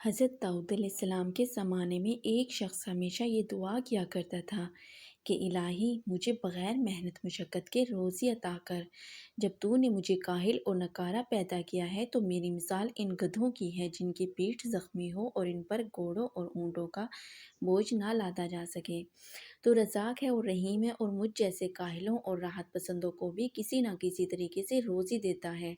حضرت داؤد علیہ السلام کے زمانے میں ایک شخص ہمیشہ یہ دعا کیا کرتا تھا کہ الہی مجھے بغیر محنت مشقت کے روزی عطا کر۔ جب تو نے مجھے کاہل اور نکارہ پیدا کیا ہے تو میری مثال ان گدھوں کی ہے جن کی پیٹھ زخمی ہو اور ان پر گھوڑوں اور اونٹوں کا بوجھ نہ لادا جا سکے۔ تو رزاق ہے اور رحیم ہے اور مجھ جیسے کاہلوں اور راحت پسندوں کو بھی کسی نہ کسی طریقے سے روزی دیتا ہے۔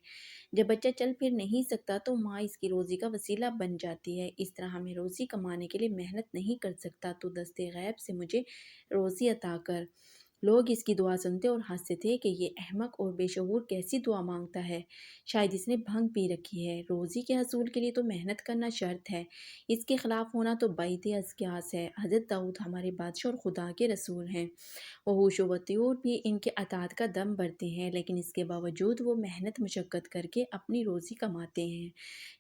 جب بچہ چل پھر نہیں سکتا تو ماں اس کی روزی کا وسیلہ بن جاتی ہے۔ اس طرح میں روزی کمانے کے لیے محنت نہیں کر سکتا تو دست غیب سے مجھے روزی عطا کر۔ لوگ اس کی دعا سنتے اور ہنستے تھے کہ یہ احمق اور بے شعور کیسی دعا مانگتا ہے، شاید اس نے بھنگ پی رکھی ہے۔ روزی کے حصول کے لیے تو محنت کرنا شرط ہے، اس کے خلاف ہونا تو بعید ازکیاس ہے۔ حضرت داؤد ہمارے بادشاہ اور خدا کے رسول ہیں، وہ ہوش و بطور بھی ان کے اطاعت کا دم بھرتے ہیں، لیکن اس کے باوجود وہ محنت مشقت کر کے اپنی روزی کماتے ہیں۔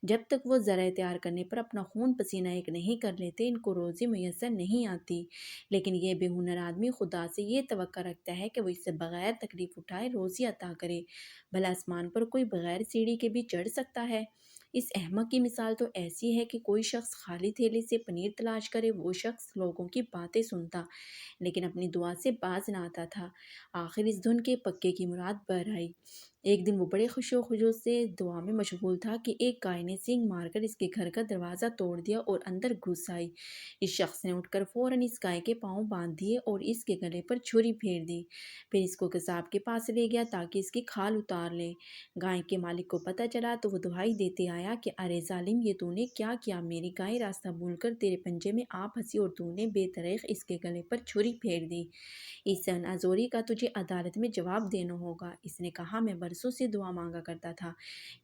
جب تک وہ زرع تیار کرنے پر اپنا خون پسینہ ایک نہیں کر لیتے ان کو روزی میسر نہیں آتی۔ لیکن یہ بے ہنر آدمی خدا سے یہ توقع رکھتا ہے کہ وہ اس سے بغیر تکلیف اٹھائے روزی عطا کرے۔ بھلا آسمان پر کوئی بغیر سیڑھی کے بھی چڑھ سکتا ہے؟ اس احمق کی مثال تو ایسی ہے کہ کوئی شخص خالی تھیلے سے پنیر تلاش کرے، وہ شخص لوگوں کی باتیں سنتا لیکن اپنی دعا سے باز نہ آتا تھا۔ آخر اس دھن کے پکے کی مراد بر آئی۔ ایک دن وہ بڑے خوش و خجوع سے دعا میں مشغول تھا کہ ایک گائے نے سینگ مار کر اس کے گھر کا دروازہ توڑ دیا اور اندر گھس آئی۔ اس شخص نے اٹھ کر فوراً اس گائے کے پاؤں باندھ دیے اور اس کے گلے پر چھری پھیر دی، پھر اس کو قصاب کے پاس لے گیا تاکہ اس کی کھال اتار لے۔ گائے کے مالک کو پتہ چلا تو وہ دہائی دیتے آیا کہ ارے ظالم، یہ تو نے کیا کیا؟ میری گائے راستہ بھول کر تیرے پنجے میں آ پھنسی اور تو نے بے دریغ اس کے گلے پر چھری پھیر دی۔ اس نازوری کا تجھے عدالت میں جواب دینا ہوگا۔ اس نے کہا، میں برسوں سے دعا مانگا کرتا تھا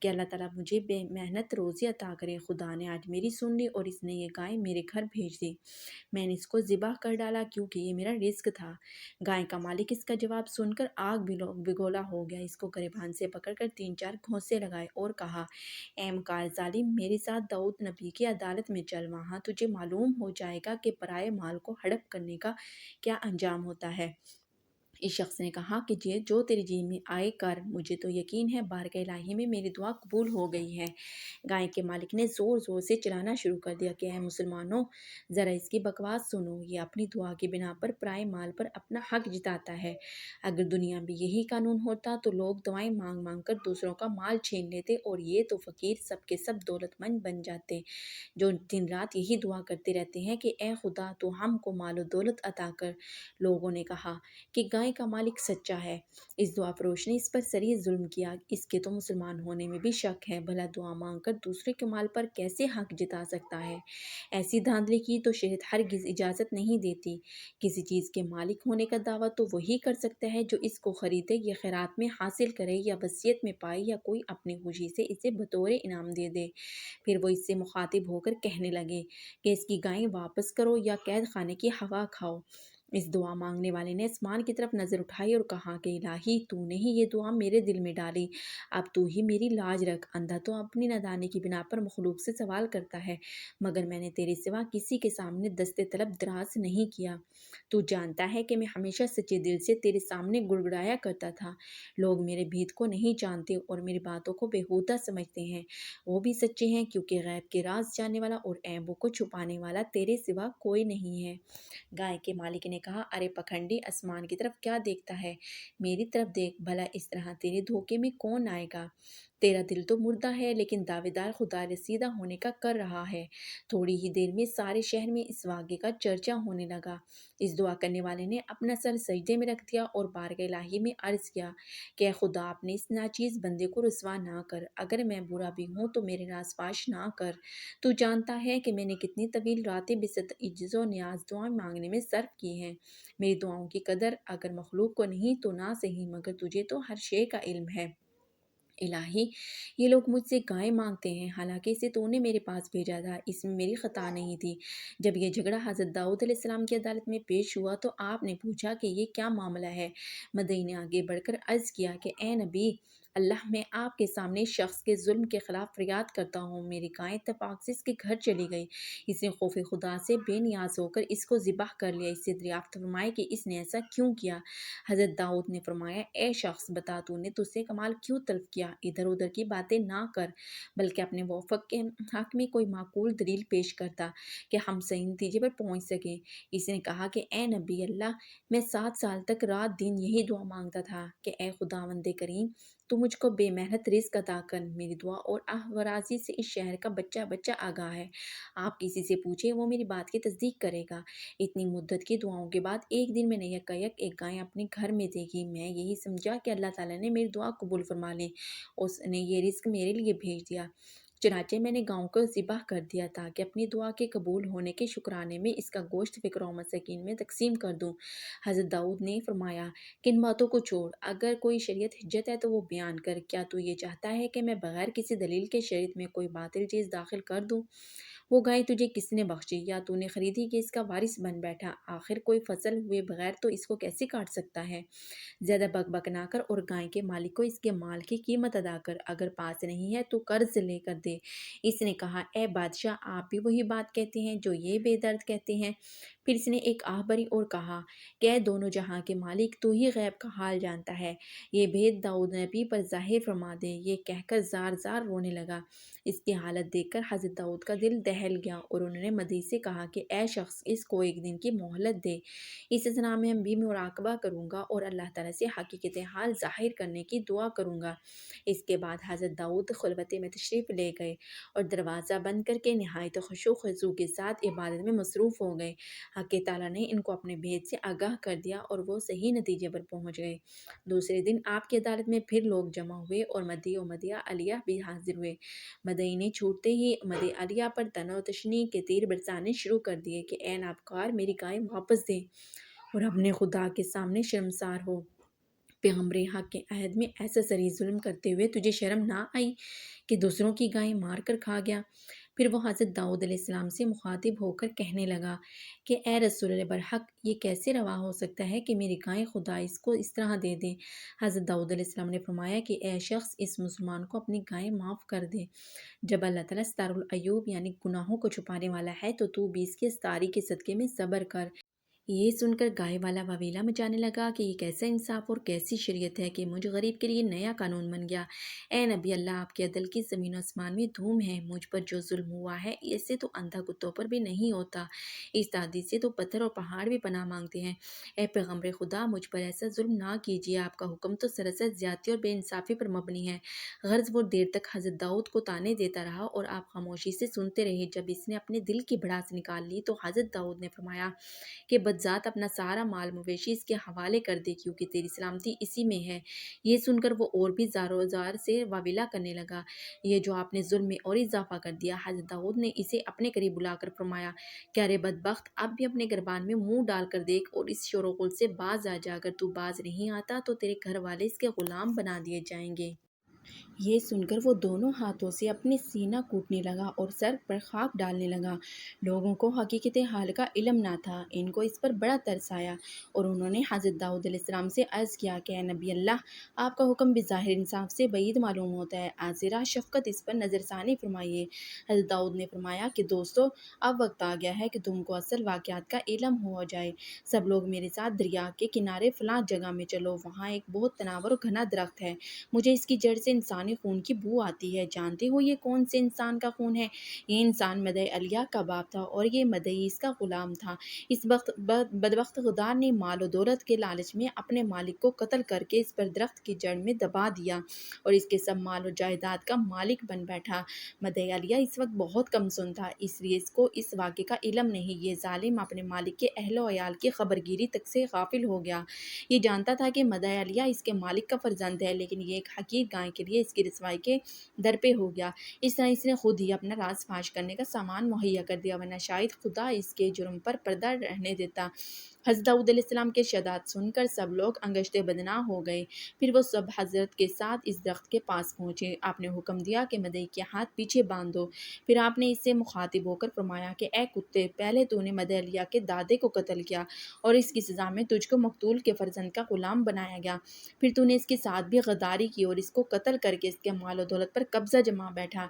کہ اللہ تعالیٰ مجھے بے محنت روزی عطا کرے۔ خدا نے آج میری سن لی اور اس نے یہ گائے میرے گھر بھیج دی۔ میں نے اس کو ذبح کر ڈالا کیونکہ یہ میرا رزق تھا۔ گائے کا مالک اس کا جواب سن کر آگ بگولا ہو گیا، اس کو گریبان سے پکڑ کر 3-4 گھونسے لگائے اور کہا، اے مکار ظالم، میرے ساتھ داؤد نبی کی عدالت میں چل، وہاں تجھے معلوم ہو جائے گا کہ پرائے مال کو ہڑپ کرنے کا کیا انجام ہوتا ہے۔ اس شخص نے کہا کہ جو تیری جی میں آئے کر، مجھے تو یقین ہے بارگاہ الہی میں میری دعا قبول ہو گئی ہے۔ گائے کے مالک نے زور زور سے چلانا شروع کر دیا کہ اے مسلمانوں، ذرا اس کی بکواس سنو، یہ اپنی دعا کی بنا پر پرائے مال پر اپنا حق جتاتا ہے۔ اگر دنیا میں یہی قانون ہوتا تو لوگ دعائیں مانگ مانگ کر دوسروں کا مال چھین لیتے اور یہ تو فقیر سب کے سب دولت مند بن جاتے، جو دن رات یہی دعا کرتے رہتے ہیں کہ اے خدا تو ہم کو مال و دولت عطا کر۔ لوگوں نے کہا کہ گائے کا مالک سچا ہے، اس دعا فروش نے اس پر سری ظلم کیا، اس کے تو مسلمان ہونے میں بھی شک ہے، بھلا دعا مانگ کر دوسرے کے مال پر کیسے حق جتا سکتا ہے؟ ایسی دھاندلی کی تو شریعت ہرگز اجازت نہیں دیتی۔ کسی چیز کے مالک ہونے کا دعویٰ تو وہی کر سکتا ہے جو اس کو خریدے یا خیرات میں حاصل کرے یا وصیت میں پائے یا کوئی اپنی خوشی سے اسے بطور انعام دے دے۔ پھر وہ اس سے مخاطب ہو کر کہنے لگے کہ اس کی گائیں واپس کرو یا قید خانے کی ہوا کھاؤ۔ اس دعا مانگنے والے نے آسمان کی طرف نظر اٹھائی اور کہا کہ الہی، تو نے ہی یہ دعا میرے دل میں ڈالی، اب تو ہی میری لاج رکھ۔ اندھا تو اپنی نادانی کی بنا پر مخلوق سے سوال کرتا ہے، مگر میں نے تیرے سوا کسی کے سامنے دست طلب دراز نہیں کیا۔ تو جانتا ہے کہ میں ہمیشہ سچے دل سے تیرے سامنے گڑگڑایا کرتا تھا۔ لوگ میرے بھید کو نہیں جانتے اور میری باتوں کو بیہودہ سمجھتے ہیں، وہ بھی سچے ہیں کیونکہ غیب کے راز جاننے والا اور عیبوں کو چھپانے والا تیرے سوا کوئی نہیں ہے۔ گائے کے مالک نے کہا، ارے پکھنڈی، آسمان کی طرف کیا دیکھتا ہے؟ میری طرف دیکھ، بھلا اس طرح تیرے دھوکے میں کون آئے گا؟ تیرا دل تو مردہ ہے لیکن دعوے دار خدا رسیدہ ہونے کا کر رہا ہے۔ تھوڑی ہی دیر میں سارے شہر میں اس واقعے کا چرچا ہونے لگا۔ اس دعا کرنے والے نے اپنا سر سجدے میں رکھ دیا اور بارگاہ الہی میں عرض کیا کہ اے خدا، اپنے اس ناچیز بندے کو رسوا نہ کر، اگر میں برا بھی ہوں تو میرے راز فاش نہ کر۔ تو جانتا ہے کہ میں نے کتنی طویل راتیں بصد عجز و نیاز دعائیں مانگنے میں صرف کی ہیں۔ میری دعاؤں کی قدر اگر مخلوق کو نہیں تو نہ صحیح، مگر تجھے تو ہر شے کا علم ہے۔ الہی، یہ لوگ مجھ سے گائے مانگتے ہیں، حالانکہ اسے تو نے میرے پاس بھیجا تھا، اس میں میری خطا نہیں تھی۔ جب یہ جھگڑا حضرت داؤد علیہ السلام کی عدالت میں پیش ہوا تو آپ نے پوچھا کہ یہ کیا معاملہ ہے؟ مدعی نے آگے بڑھ کر عرض کیا کہ اے نبی، اللہ میں آپ کے سامنے اس شخص کے ظلم کے خلاف فریاد کرتا ہوں۔ میری گائے اتفاق سے اس کے گھر چلی گئی۔ اس نے خوف خدا سے بے نیاز ہو کر اس کو ذبح کر لیا۔ اس سے دریافت فرمائے کہ اس نے ایسا کیوں کیا؟ حضرت داؤد نے فرمایا، اے شخص بتا تو نے تجھ سے کمال کیوں طلب کیا؟ ادھر ادھر کی باتیں نہ کر، بلکہ اپنے موافق کے حق میں کوئی معقول دلیل پیش کرتا کہ ہم صحیح نتیجے پر پہنچ سکیں۔ اس نے کہا کہ اے نبی اللہ، میں 7 سال تک رات دن یہی دعا مانگتا تھا کہ اے خداوند کریم، تو مجھ کو بے محنت رزق عطا کر۔ میری دعا اور آہورازی سے اس شہر کا بچہ بچہ آگاہ ہے۔ آپ کسی سے پوچھیں، وہ میری بات کی تصدیق کرے گا۔ اتنی مدت کی دعاؤں کے بعد ایک دن میں نے یکایک ایک گائے اپنے گھر میں دیکھی۔ میں یہی سمجھا کہ اللہ تعالیٰ نے میری دعا قبول فرما لی، اس نے یہ رزق میرے لیے بھیج دیا۔ چنانچہ میں نے گاؤں کو ذبح کر دیا تاکہ اپنی دعا کے قبول ہونے کے شکرانے میں اس کا گوشت فقراء و مساکین میں تقسیم کر دوں۔ حضرت داؤد نے فرمایا کہ ان باتوں کو چھوڑ، اگر کوئی شریعت حجت ہے تو وہ بیان کر۔ کیا تو یہ چاہتا ہے کہ میں بغیر کسی دلیل کے شریعت میں کوئی باطل چیز داخل کر دوں؟ وہ گائے تجھے کس نے بخشی یا تو نے خریدی کہ اس کا وارث بن بیٹھا؟ آخر کوئی فصل ہوئے بغیر تو اس کو کیسے کاٹ سکتا ہے؟ زیادہ بک بک نہ کر اور گائے کے مالک کو اس کے مال کی قیمت ادا کر۔ اگر پاس نہیں ہے تو قرض لے کر دے۔ اس نے کہا، اے بادشاہ، آپ بھی وہی بات کہتے ہیں جو یہ بے درد کہتے ہیں؟ پھر اس نے ایک آہ بھری اور کہا کہ اے دونوں جہاں کے مالک، تو ہی غیب کا حال جانتا ہے، یہ بھید داؤد نبی پر ظاہر فرما دے۔ یہ کہہ کر زار زار رونے لگا۔ اس کی حالت دیکھ کر حضرت داؤد کا دل دہل گیا اور انہوں نے مدعی سے کہا کہ اے شخص، اس کو ایک دن کی مہلت دے، اس اثنا میں بھی مراقبہ کروں گا اور اللہ تعالیٰ سے حقیقت حال ظاہر کرنے کی دعا کروں گا۔ اس کے بعد حضرت داؤد خلوت میں تشریف لے گئے اور دروازہ بند کر کے نہایت خشوع و خضوع کے ساتھ عبادت میں مصروف ہو گئے۔ حق تعالیٰ نے ان کو اپنے بھید سے آگاہ کر دیا اور وہ صحیح نتیجے پر پہنچ گئے۔ دوسرے دن آپ کی عدالت میں پھر لوگ جمع ہوئے اور مدعی و مدعیہ علیہ بھی حاضر ہوئے۔ مدعی نے چھوٹتے ہی مدعی علیہ پر طعن و تشنیع کے تیر برسانے شروع کر دیے کہ اے نابکار، میری گائے واپس دے اور اپنے خدا کے سامنے شرمسار ہو۔ پیغمبر حق کے عہد میں ایسا صریح ظلم کرتے ہوئے تجھے شرم نہ آئی کہ دوسروں کی گائیں مار کر کھا گیا؟ پھر وہ حضرت داؤد علیہ السلام سے مخاطب ہو کر کہنے لگا کہ اے رسول برحق، یہ کیسے روا ہو سکتا ہے کہ میری گائیں خدا اس کو اس طرح دے دے؟ حضرت داؤد علیہ السلام نے فرمایا کہ اے شخص، اس مسلمان کو اپنی گائیں معاف کر دے۔ جب اللہ تعالیٰ ستار العیوب یعنی گناہوں کو چھپانے والا ہے تو بھی اس کی ستاری کے صدقے میں صبر کر۔ یہ سن کر گائے والا واویلا مچانے لگا کہ یہ کیسا انصاف اور کیسی شریعت ہے کہ مجھ غریب کے لیے نیا قانون بن گیا۔ اے نبی اللہ، آپ کے عدل کی زمین و آسمان میں دھوم ہے۔ مجھ پر جو ظلم ہوا ہے، ایسے تو اندھا کتوں پر بھی نہیں ہوتا۔ اس تعداد سے تو پتھر اور پہاڑ بھی پناہ مانگتے ہیں۔ اے پیغمبر خدا، مجھ پر ایسا ظلم نہ کیجیے۔ آپ کا حکم تو سراسر زیادتی اور بے انصافی پر مبنی ہے۔ غرض وہ دیر تک حضرت داؤد کو طعنے دیتا رہا اور آپ خاموشی سے سنتے رہے۔ جب اس نے اپنے دل کی بھڑاس نکال لی تو حضرت داؤد نے فرمایا کہ بدذات اپنا سارا مال مویشی اس کے حوالے کر دے، کیونکہ تیری سلامتی اسی میں ہے۔ یہ سن کر وہ اور بھی زار و زار سے واویلا کرنے لگا، یہ جو آپ نے ظلم میں اور اضافہ کر دیا۔ حضرت داؤد نے اسے اپنے قریب بلا کر فرمایا کہ ارے بدبخت، اب بھی اپنے گربان میں منہ ڈال کر دیکھ اور اس شور و غل سے باز آ جا۔ اگر تو باز نہیں آتا تو تیرے گھر والے اس کے غلام بنا دیے جائیں گے۔ یہ سن کر وہ دونوں ہاتھوں سے اپنے سینہ کوٹنے لگا اور سر پر خاک ڈالنے لگا۔ لوگوں کو حقیقت حال کا علم نہ تھا، ان کو اس پر بڑا ترس آیا اور انہوں نے حضرت داؤد علیہ السلام سے عرض کیا کہ اے نبی اللہ، آپ کا حکم بظاہر انصاف سے بعید معلوم ہوتا ہے، آج ذرا شفقت اس پر نظر ثانی فرمائیے۔ حضرت داؤد نے فرمایا کہ دوستو، اب وقت آ گیا ہے کہ تم کو اصل واقعات کا علم ہو جائے۔ سب لوگ میرے ساتھ دریا کے کنارے فلاں جگہ میں چلو، وہاں ایک بہت تناور و گھنا درخت ہے، مجھے اس کی جڑ سے انسانی خون کی بو آتی ہے۔ جانتے ہو یہ کون سے انسان کا خون ہے؟ یہ انسان مدعی علیہ کا باپ تھا اور یہ مدعی اس کا غلام تھا۔ اس بدبخت غدار نے مال و دولت کے لالچ میں اپنے مالک کو قتل کر کے اس پر درخت کی جڑ میں دبا دیا اور اس کے سب مال و جائیداد کا مالک بن بیٹھا۔ مدعی علیہ اس وقت بہت کم سن تھا، اس لیے اس کو اس واقعے کا علم نہیں۔ یہ ظالم اپنے مالک کے اہل و عیال کی خبرگیری تک سے غافل ہو گیا۔ یہ جانتا تھا کہ مدعی علیہ اس کے مالک کا فرزند ہے، لیکن یہ ایک حقیر گائے کے لیے اس کی رسوائی کے در پہ ہو گیا۔ اس طرح اس نے خود ہی اپنا راز فاش کرنے کا سامان مہیا کر دیا، ورنہ شاید خدا اس کے جرم پر پردہ رہنے دیتا۔ حضرت داؤد علیہ السلام کے ارشادات سن کر سب لوگ انگشتے بدناں ہو گئے۔ پھر وہ سب حضرت کے ساتھ اس درخت کے پاس پہنچے۔ آپ نے حکم دیا کہ مدعی کے ہاتھ پیچھے باندھ دو۔ پھر آپ نے اس سے مخاطب ہو کر فرمایا کہ اے کتے، پہلے تو نے مدعیہ کے دادے کو قتل کیا اور اس کی سزا میں تجھ کو مقتول کے فرزند کا غلام بنایا گیا۔ پھر تو نے اس کے ساتھ بھی غداری کی اور اس کو قتل کر کے اس کے مال و دولت پر قبضہ جما بیٹھا۔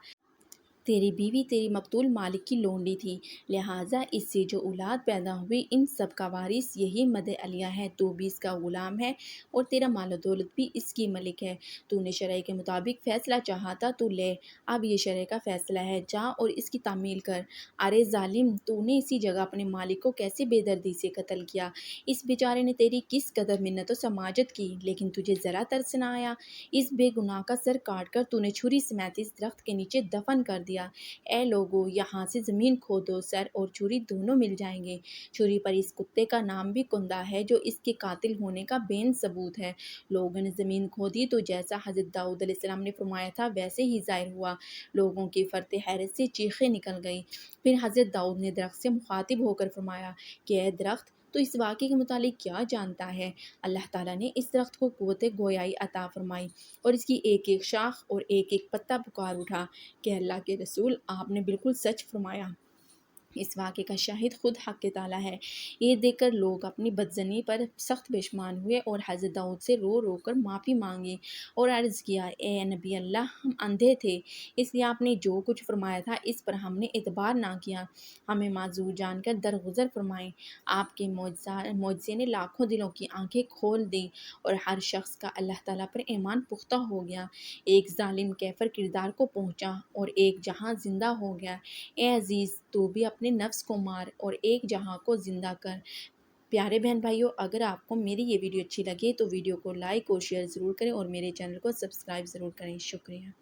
تیری بیوی تیری مقتول مالک کی لونڈی تھی، لہٰذا اس سے جو اولاد پیدا ہوئی ان سب کا وارث یہی مدعیہ ہے، تو بھی اس کا غلام ہے اور تیرا مال و دولت بھی اس کی ملک ہے۔ تو نے شرع کے مطابق فیصلہ چاہا تھا تو لے، اب یہ شرع کا فیصلہ ہے، جا اور اس کی تعمیل کر۔ ارے ظالم، تو نے اسی جگہ اپنے مالک کو کیسے بے دردی سے قتل کیا؟ اس بیچارے نے تیری کس قدر منت و سماجت کی، لیکن تجھے ذرا ترس نہ آیا؟ اس بے گناہ کا سر کاٹ کر تو نے چھری سمیت اس درخت کے نیچے دفن کر دیا۔ اے لوگو، یہاں سے زمین کھودو، سر اور چھری دونوں مل جائیں گے۔ چھری پر اس کتے کا نام بھی کندہ ہے جو اس کے قاتل ہونے کا بین ثبوت ہے۔ لوگوں نے زمین کھودی تو جیسا حضرت داؤد علیہ السلام نے فرمایا تھا ویسے ہی ظاہر ہوا۔ لوگوں کی فرط حیرت سے چیخیں نکل گئیں۔ پھر حضرت داؤد نے درخت سے مخاطب ہو کر فرمایا کہ اے درخت، تو اس واقعے کے متعلق کیا جانتا ہے؟ اللہ تعالیٰ نے اس درخت کو قوت گویائی عطا فرمائی اور اس کی ایک ایک شاخ اور ایک ایک پتا پکار اٹھا کہ اللہ کے رسول، آپ نے بالکل سچ فرمایا۔ اس واقعے کا شاہد خود حق تعالیٰ ہے۔ یہ دیکھ کر لوگ اپنی بدظنی پر سخت پشیمان ہوئے اور حضرت داؤد سے رو رو کر معافی مانگی اور عرض کیا، اے نبی اللہ، ہم اندھے تھے، اس لیے آپ نے جو کچھ فرمایا تھا اس پر ہم نے اعتبار نہ کیا، ہمیں معذور جان کر درگزر فرمائیں۔ آپ کے معجزے نے لاکھوں دلوں کی آنکھیں کھول دیں اور ہر شخص کا اللہ تعالیٰ پر ایمان پختہ ہو گیا۔ ایک ظالم کیفر کردار کو پہنچا اور ایک جہاں زندہ ہو گیا۔ اے عزیز، تو بھی اپنے نفس کو مار اور ایک جہاں کو زندہ کر۔ پیارے بہن بھائیوں، اگر آپ کو میری یہ ویڈیو اچھی لگے تو ویڈیو کو لائک اور شیئر ضرور کریں اور میرے چینل کو سبسکرائب ضرور کریں۔ شکریہ۔